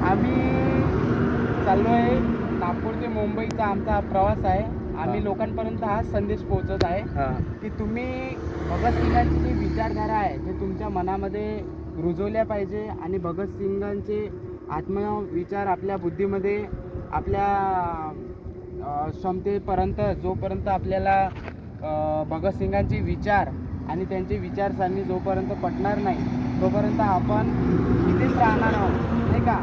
आम्ही चाललो आहे नागपूर ते मुंबईचा आमचा प्रवास आहे. आम्ही लोकांपर्यंत हाच संदेश पोहोचत आहे की तुम्ही भगतसिंगांची जी विचारधारा आहे ते तुमच्या मनामध्ये रुजवल्या पाहिजे आणि भगतसिंगांचे आत्मविचार आपल्या बुद्धीमध्ये आपल्या क्षमतेपर्यंत जोपर्यंत आपल्याला भगतसिंगांचे विचार आणि त्यांची विचारसरणी जोपर्यंत पटणार नाही तोपर्यंत आपण इथेच राहणार आहोत, नाही का.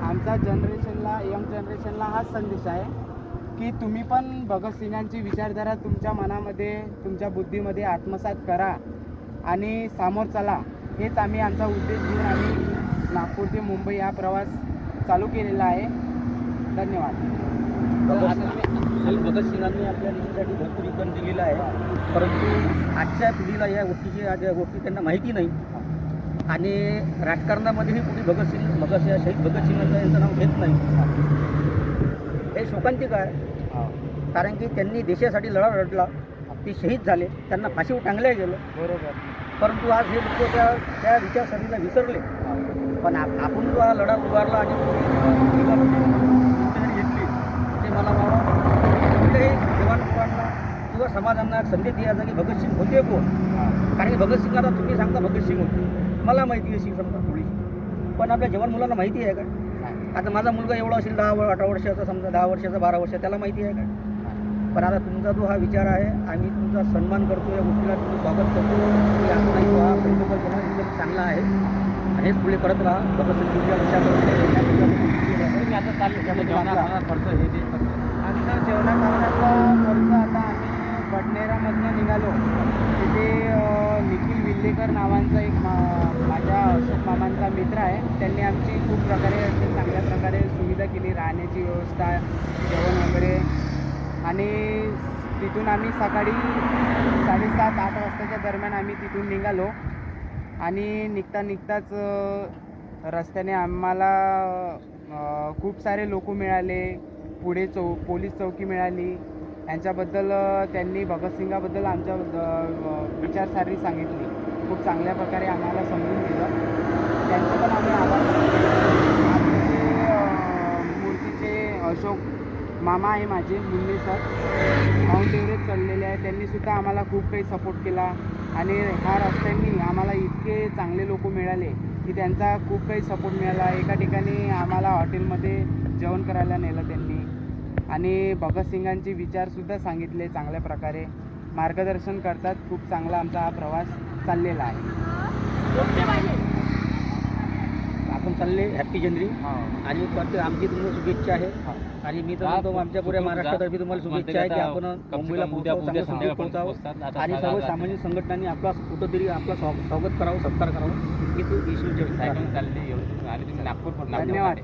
आमचा जनरेशनला, यंग जनरेशनला हाच संदेश आहे की तुम्ही पण भगतसिंगांची विचारधारा तुमच्या मनामध्ये, तुमच्या बुद्धीमध्ये आत्मसात करा आणि समोर चला. हेच आम्ही आमचा उद्देश घेऊन आम्ही नागपूर ते मुंबई हा प्रवास चालू केलेला आहे. धन्यवाद. भगतसिंगांनी आपल्या देशासाठी भरपूर योगदान दिलेलं आहे, परंतु आजच्या पिढीला या गोष्टी त्यांना माहिती नाही. आणि राजकारणामध्येही कुठे शहीद भगतसिंगांचं यांचं नाव घेत नाही. हे शोकांतिक आहे, कारण की त्यांनी देशासाठी लढा लढला, ते शहीद झाले, त्यांना फाशीवर टांगल्या गेलं. बरोबर. परंतु आज हे लोक त्या विचारसरणीला विसरले. पण आपण जो हा लढा उभारला आणि घेतली, ते मला कुठल्याही जवानांना किंवा समाजांना संदेश द्यायचा की भगतसिंग होते कोण. कारण की भगतसिंगाला तुम्ही सांगता भगतसिंग होते, मला माहिती असेल समजा थोडीशी, पण आपल्या जवान मुलांना माहिती आहे का? आता माझा मुलगा एवढा असेल 10-18 वर्षाचा, समजा 10 वर्षाचा, 12 वर्षाचा, त्याला माहिती आहे का? पण आता तुमचा जो हा विचार आहे, आम्ही तुमचा सन्मान करतो, या गोष्टीला तुमचं स्वागत करतो की आपला हा संकल्प एकदम चांगला आहे आणि हेच पुढे करत राहा. भगतसिंगच्या आता चालू खर्च हे ते आमचा जेवणाखावणाचा खर्च आता आम्ही बडनेरामधनं निघालो. तिथे निखिल विल्लेकर नावांचा एक माझ्या अशोक मामांचा मित्र आहे. त्यांनी आमची खूप प्रकारे असे चांगल्या प्रकारे सुविधा केली, राहण्याची व्यवस्था, जेवण वगैरे. आणि तिथून आम्ही सकाळी 7:30-8 वाजताच्या दरम्यान आम्ही तिथून निघालो. आणि निघताच रस्त्याने आम्हाला खूप सारे लोक मिळाले. पुढे पोलीस चौकी मिळाली. यांच्याबद्दल त्यांनी भगतसिंगाबद्दल आमच्या विचारसरणी सांगितली. खूप चांगल्या प्रकारे आम्हाला समजून दिलं. त्यांचे पण आम्ही आभार मानतो. आमचे मूर्तीचे अशोक मामा आहे माझे, मुन्ने सर, माउंट एव्हरेस्ट चढलेले आहे. त्यांनीसुद्धा आम्हाला खूप काही सपोर्ट केला. आणि ह्या रस्त्यांनी आम्हाला इतके चांगले लोक मिळाले की त्यांचा खूप काही सपोर्ट मिळाला. एका ठिकाणी आम्हाला हॉटेलमध्ये जेवण करायला नेलं त्यांनी. आणि भगतसिंगांचे विचारसुद्धा सांगितले, चांगल्या प्रकारे मार्गदर्शन करतात. खूप चांगला आमचा हा प्रवास चाललेला आहे. आपण चालले हॅपी जनरी. आणि आमची तुम्हाला शुभेच्छा आहे. आणि मी तर म्हणतो आमच्या पुऱ्या महाराष्ट्रातर्फे तुम्हाला शुभेच्छा आहे की आपण मुंबईला पोहोचावं आणि सर्व सामाजिक संघटनांनी आपला कुठंतरी आपला स्वागत करावं, सत्कार करावं. हीच ईश्वरची धन्यवाद.